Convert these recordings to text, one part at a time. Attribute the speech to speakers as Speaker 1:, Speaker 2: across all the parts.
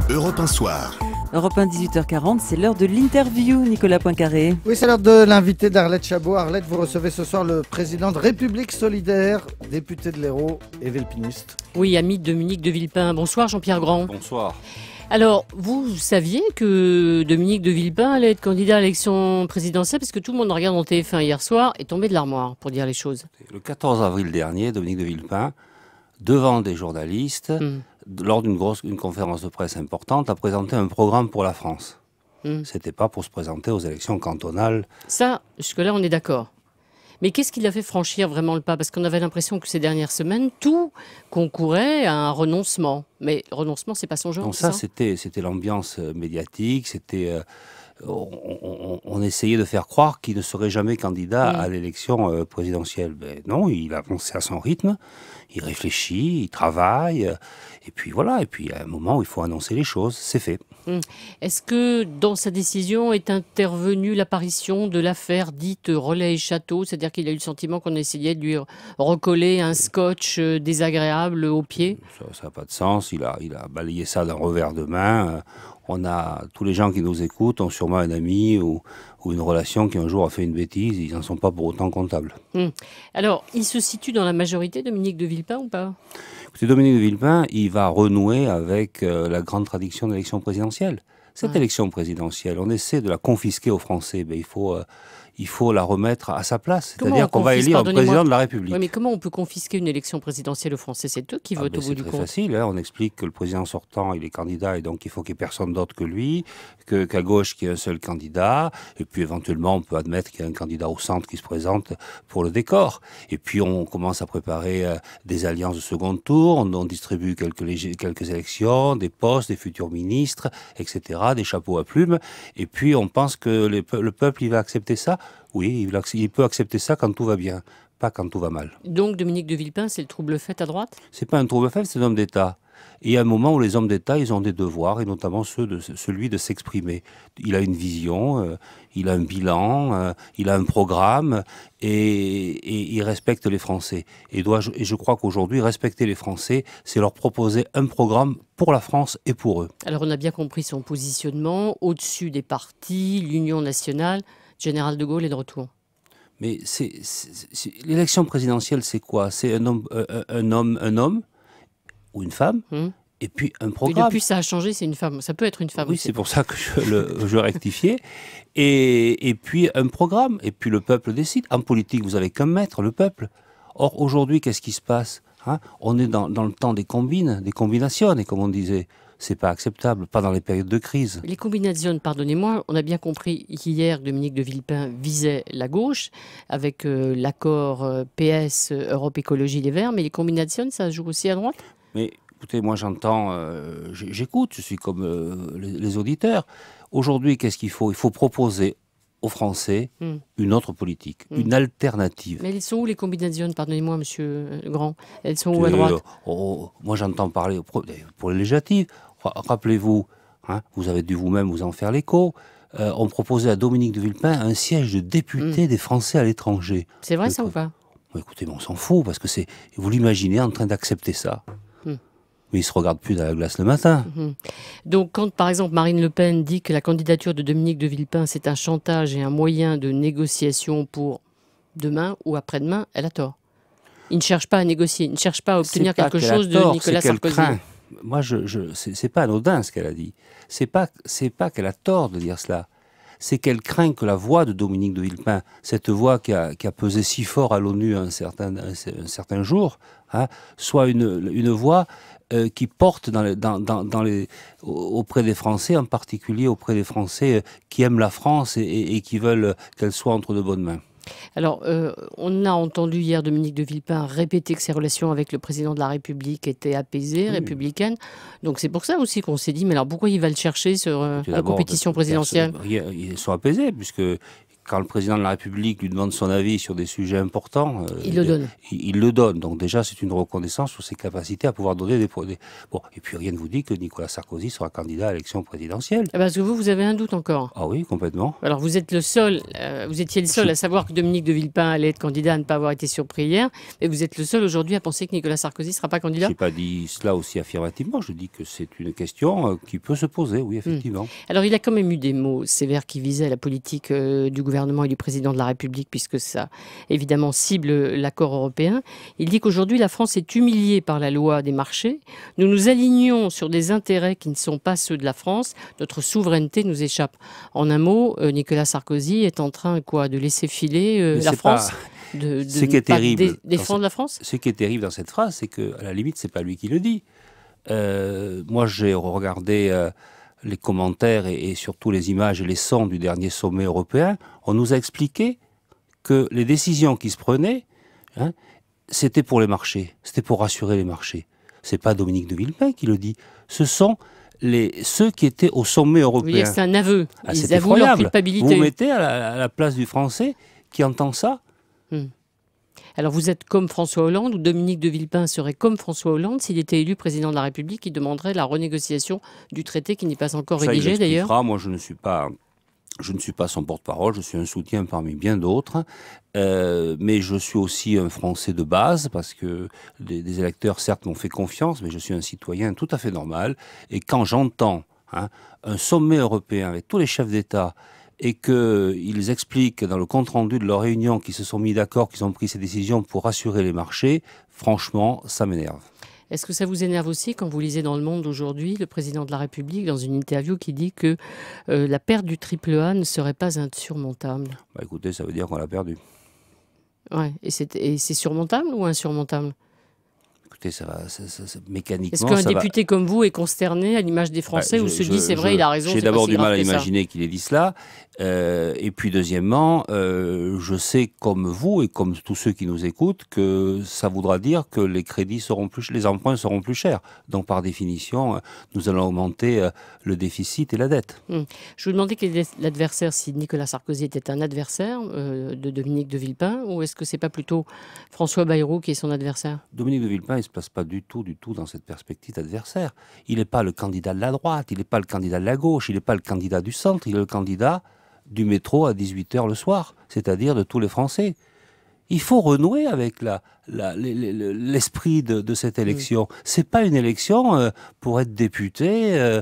Speaker 1: Europe 1 Soir.
Speaker 2: Europe 1, 18h40, c'est l'heure de l'interview, Nicolas Poincaré.
Speaker 3: Oui, c'est l'heure de l'invité d'Arlette Chabot. Arlette, vous recevez ce soir le président de République Solidaire, député de l'Hérault et villepiniste.
Speaker 4: Oui, ami de Dominique de Villepin. Bonsoir Jean-Pierre Grand.
Speaker 5: Bonsoir.
Speaker 4: Alors, vous saviez que Dominique de Villepin allait être candidat à l'élection présidentielle parce que tout le monde en regarde en TF1 hier soir est tombé de l'armoire, pour dire les choses.
Speaker 5: Le 14 avril dernier, Dominique de Villepin, devant des journalistes, lors d'une conférence de presse importante, a présenté un programme pour la France. C'était pas pour se présenter aux élections cantonales.
Speaker 4: Ça, jusque-là, on est d'accord. Mais qu'est-ce qui l'a fait franchir vraiment le pas? Parce qu'on avait l'impression que ces dernières semaines, tout concourait à un renoncement. Mais renoncement, c'est pas son genre.
Speaker 5: Donc ça, c'était l'ambiance médiatique, c'était... on essayait de faire croire qu'il ne serait jamais candidat à l'élection présidentielle. Ben non, il a avancé à son rythme, il réfléchit, il travaille, et puis voilà. Et puis à un moment où il faut annoncer les choses, c'est fait.
Speaker 4: Est-ce que dans sa décision est intervenue l'apparition de l'affaire dite Relais et Château? C'est-à-dire qu'il a eu le sentiment qu'on essayait de lui recoller un scotch désagréable au pied?
Speaker 5: Ça n'a pas de sens, il a balayé ça d'un revers de main. Tous les gens qui nous écoutent ont sûrement un ami ou une relation qui un jour a fait une bêtise, ils n'en sont pas pour autant comptables.
Speaker 4: Alors, il se situe dans la majorité, Dominique de Villepin, ou pas?
Speaker 5: Écoutez, Dominique de Villepin, il va renouer avec la grande tradition de l'élection présidentielle. Cette élection présidentielle, on essaie de la confisquer aux Français, mais il faut la remettre à sa place. C'est-à-dire qu'on va élire un président de la République.
Speaker 4: Oui, mais comment on peut confisquer une élection présidentielle aux Français? C'est eux qui votent au bout du compte.
Speaker 5: C'est très facile. On explique que le président sortant, il est candidat et donc il faut qu'il n'y ait personne d'autre que lui, qu'à gauche, qu'il y ait un seul candidat. Et puis éventuellement, on peut admettre qu'il y a un candidat au centre qui se présente pour le décor. Et puis on commence à préparer des alliances de second tour. On distribue quelques élections, des postes, des futurs ministres, etc., des chapeaux à plumes. Et puis on pense que le peuple, il va accepter ça. Oui, il peut accepter ça quand tout va bien, pas quand tout va mal.
Speaker 4: Donc Dominique de Villepin, c'est le trouble fait à droite?
Speaker 5: C'est pas un trouble fait, c'est un homme d'État. Et il y a un moment où les hommes d'État, ils ont des devoirs, et notamment celui de s'exprimer. Il a une vision, il a un bilan, il a un programme, et il respecte les Français. Et je crois qu'aujourd'hui, respecter les Français, c'est leur proposer un programme pour la France et pour eux.
Speaker 4: Alors on a bien compris son positionnement, au-dessus des partis, l'Union nationale. Général de Gaulle est de retour.
Speaker 5: Mais l'élection présidentielle, c'est quoi? C'est un homme ou une femme, et puis un programme.
Speaker 4: Et depuis, ça a changé, c'est une femme. Ça peut être une femme
Speaker 5: oui,
Speaker 4: aussi.
Speaker 5: C'est pour ça que je rectifiais. Et puis un programme, et puis le peuple décide. En politique, vous avez qu'un maître, le peuple. Or, aujourd'hui, qu'est-ce qui se passe? On est dans le temps des combinations, et comme on disait. C'est pas acceptable, pas dans les périodes de crise.
Speaker 4: Les combinations, pardonnez-moi, on a bien compris qu'hier, Dominique de Villepin visait la gauche avec l'accord PS, Europe Écologie Les Verts, mais les combinations, ça joue aussi à droite?
Speaker 5: Mais écoutez, moi j'entends, j'écoute, je suis comme les auditeurs. Aujourd'hui, qu'est-ce qu'il faut? Il faut proposer aux Français une autre politique, une alternative.
Speaker 4: Mais elles sont où les combinations, pardonnez-moi, monsieur Grand? Elles sont où à droite?
Speaker 5: Moi j'entends parler pour les législatives. Rappelez-vous, vous avez dû vous-même vous en faire l'écho, on proposait à Dominique de Villepin un siège de député des Français à l'étranger.
Speaker 4: C'est vrai ça ou pas?
Speaker 5: Écoutez, on s'en fout, parce que vous l'imaginez en train d'accepter ça. Mais il ne se regarde plus dans la glace le matin.
Speaker 4: Donc quand, par exemple, Marine Le Pen dit que la candidature de Dominique de Villepin, c'est un chantage et un moyen de négociation pour demain ou après-demain, elle a tort. Il ne cherche pas à négocier, il ne cherche pas à obtenir quelque chose de Nicolas Sarkozy.
Speaker 5: Moi, c'est pas anodin ce qu'elle a dit. C'est pas qu'elle a tort de dire cela. C'est qu'elle craint que la voix de Dominique de Villepin, cette voix qui a pesé si fort à l'ONU un certain jour, soit une voix qui porte auprès des Français, en particulier auprès des Français qui aiment la France et qui veulent qu'elle soit entre de bonnes mains.
Speaker 4: Alors, on a entendu hier Dominique de Villepin répéter que ses relations avec le président de la République étaient apaisées, républicaines. Donc c'est pour ça aussi qu'on s'est dit, mais alors pourquoi il va le chercher sur la compétition présidentielle?
Speaker 5: Ils sont apaisés, puisque quand le président de la République lui demande son avis sur des sujets importants,
Speaker 4: il le donne.
Speaker 5: Il le donne. Donc déjà, c'est une reconnaissance sur ses capacités à pouvoir donner des... Bon, et puis rien ne vous dit que Nicolas Sarkozy sera candidat à l'élection présidentielle.
Speaker 4: Parce que vous avez un doute encore.
Speaker 5: Ah oui, complètement.
Speaker 4: Alors vous êtes le seul, vous étiez le seul à savoir que Dominique de Villepin allait être candidat, à ne pas avoir été surpris hier, et vous êtes le seul aujourd'hui à penser que Nicolas Sarkozy ne sera pas candidat.
Speaker 5: Je n'ai pas dit cela aussi affirmativement, je dis que c'est une question qui peut se poser, oui, effectivement.
Speaker 4: Alors il a quand même eu des mots sévères qui visaient la politique du gouvernement et du président de la République, puisque ça, évidemment, cible l'accord européen. Il dit qu'aujourd'hui, la France est humiliée par la loi des marchés. Nous nous alignons sur des intérêts qui ne sont pas ceux de la France. Notre souveraineté nous échappe. En un mot, Nicolas Sarkozy est en train de laisser filer la France
Speaker 5: Ce qui est terrible,
Speaker 4: défendre la France.
Speaker 5: Ce qui est terrible dans cette phrase, c'est qu'à la limite, c'est pas lui qui le dit. Moi, j'ai regardé les commentaires et surtout les images et les sons du dernier sommet européen. On nous a expliqué que les décisions qui se prenaient, c'était pour les marchés, c'était pour rassurer les marchés. C'est pas Dominique de Villepin qui le dit. Ce sont ceux qui étaient au sommet européen.
Speaker 4: Vous voyez que c'est un aveu.
Speaker 5: Ils
Speaker 4: avouent leur culpabilité.
Speaker 5: Vous vous mettez à la place du Français qui entend ça.
Speaker 4: Alors vous êtes comme François Hollande, ou Dominique de Villepin serait comme François Hollande s'il était élu président de la République, il demanderait la renégociation du traité qui n'est pas encore rédigé d'ailleurs.
Speaker 5: Moi, je ne suis pas son porte-parole, je suis un soutien parmi bien d'autres, mais je suis aussi un Français de base, parce que des électeurs, certes, m'ont fait confiance, mais je suis un citoyen tout à fait normal. Et quand j'entends un sommet européen avec tous les chefs d'État, et qu'ils expliquent dans le compte-rendu de leur réunion qu'ils se sont mis d'accord, qu'ils ont pris ces décisions pour rassurer les marchés, franchement, ça m'énerve.
Speaker 4: Est-ce que ça vous énerve aussi quand vous lisez dans Le Monde aujourd'hui le président de la République dans une interview qui dit que la perte du triple A ne serait pas insurmontable?
Speaker 5: Écoutez, ça veut dire qu'on l'a perdu.
Speaker 4: Ouais. Et c'est surmontable ou insurmontable?
Speaker 5: Écoutez, mécaniquement...
Speaker 4: Est-ce qu'un député comme vous est consterné à l'image des Français ou se dit c'est vrai, il a raison?
Speaker 5: J'ai d'abord du mal à imaginer qu'il ait dit cela. Et puis deuxièmement, je sais comme vous et comme tous ceux qui nous écoutent que ça voudra dire que les emprunts seront plus chers. Donc par définition, nous allons augmenter le déficit et la dette.
Speaker 4: Je vous demandais quel est l'adversaire, si Nicolas Sarkozy était un adversaire de Dominique de Villepin, ou est-ce que c'est pas plutôt François Bayrou qui est son adversaire?
Speaker 5: Dominique de Villepin, il ne se place pas du tout dans cette perspective d'adversaire. Il n'est pas le candidat de la droite, il n'est pas le candidat de la gauche, il n'est pas le candidat du centre, il est le candidat du métro à 18h le soir, c'est-à-dire de tous les Français. Il faut renouer avec l'esprit de cette élection. C'est pas une élection pour être député,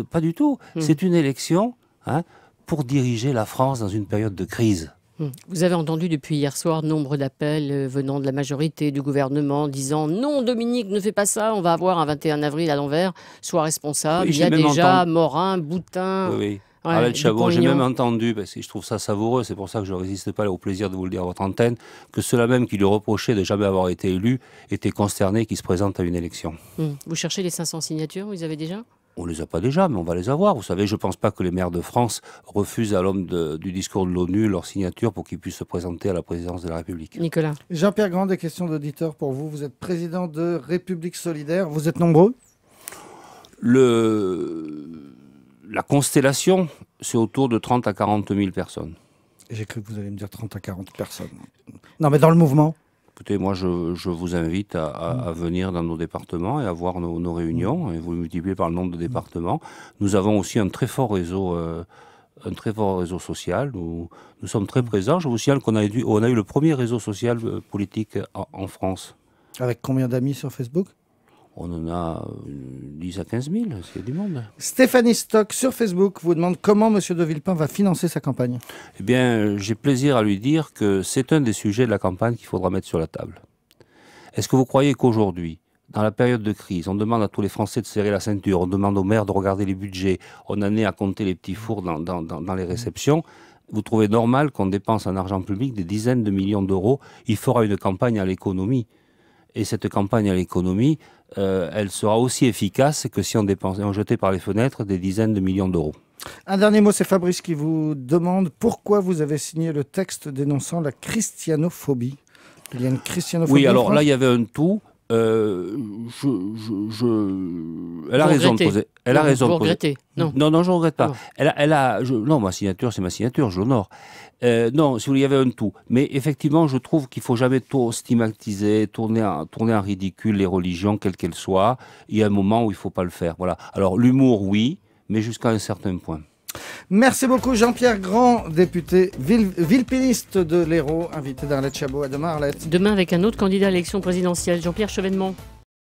Speaker 5: pas du tout. C'est une élection pour diriger la France dans une période de crise.
Speaker 4: Vous avez entendu depuis hier soir nombre d'appels venant de la majorité du gouvernement disant « Non, Dominique, ne fais pas ça, on va avoir un 21 avril à l'envers, sois responsable.
Speaker 5: Oui,
Speaker 4: il y a déjà Morin, Boutin... »
Speaker 5: Oui. Arlette Chabot, j'ai même entendu, parce que je trouve ça savoureux, c'est pour ça que je ne résiste pas au plaisir de vous le dire à votre antenne, que ceux-là même qui lui reprochaient de ne jamais avoir été élu étaient consternés qu'il se présente à une élection.
Speaker 4: Vous cherchez les 500 signatures, vous les avez déjà?
Speaker 5: On ne les a pas déjà, mais on va les avoir. Vous savez, je ne pense pas que les maires de France refusent à l'homme du discours de l'ONU leur signature pour qu'ils puissent se présenter à la présidence de la République.
Speaker 4: Nicolas.
Speaker 3: Jean-Pierre Grand, des questions d'auditeurs pour vous. Vous êtes président de République Solidaire. Vous êtes nombreux?
Speaker 5: La constellation, c'est autour de 30 à 40 000 personnes.
Speaker 3: J'ai cru que vous alliez me dire 30 à 40 personnes. Non, mais dans le mouvement?
Speaker 5: Écoutez, moi, je vous invite à venir dans nos départements et à voir nos réunions. Et vous le multipliez par le nombre de départements. Nous avons aussi un très fort réseau social. Nous sommes très présents. Je vous signale qu'on a eu le premier réseau social politique en France.
Speaker 3: Avec combien d'amis sur Facebook?
Speaker 5: On en a 10 à 15 000, c'est du monde.
Speaker 3: Stéphanie Stock sur Facebook vous demande comment M. de Villepin va financer sa campagne.
Speaker 5: Eh bien, j'ai plaisir à lui dire que c'est un des sujets de la campagne qu'il faudra mettre sur la table. Est-ce que vous croyez qu'aujourd'hui, dans la période de crise, on demande à tous les Français de serrer la ceinture, on demande aux maires de regarder les budgets, on en est à compter les petits fours dans les réceptions? Vous trouvez normal qu'on dépense en argent public des dizaines de millions d'euros? Il fera une campagne à l'économie. Et cette campagne à l'économie, elle sera aussi efficace que si on jetait par les fenêtres des dizaines de millions d'euros.
Speaker 3: Un dernier mot, c'est Fabrice qui vous demande pourquoi vous avez signé le texte dénonçant la christianophobie. Il y a une christianophobie.
Speaker 5: Oui, alors là, il y avait un tout. Elle a raison de poser. Elle a raison de poser.
Speaker 4: Regrettez. Non,
Speaker 5: je ne regrette pas. Non, ma signature, c'est ma signature, je l'honore. Non, si vous voulez, il y avait un tout. Mais effectivement, je trouve qu'il ne faut jamais trop stigmatiser, tourner en ridicule les religions, quelles qu'elles soient. Il y a un moment où il ne faut pas le faire. Voilà. Alors, l'humour, oui, mais jusqu'à un certain point.
Speaker 3: Merci beaucoup Jean-Pierre Grand, député villepiniste de l'Hérault, invité d'Arlette Chabot. À demain Arlette.
Speaker 4: Demain avec un autre candidat à l'élection présidentielle, Jean-Pierre Chevènement.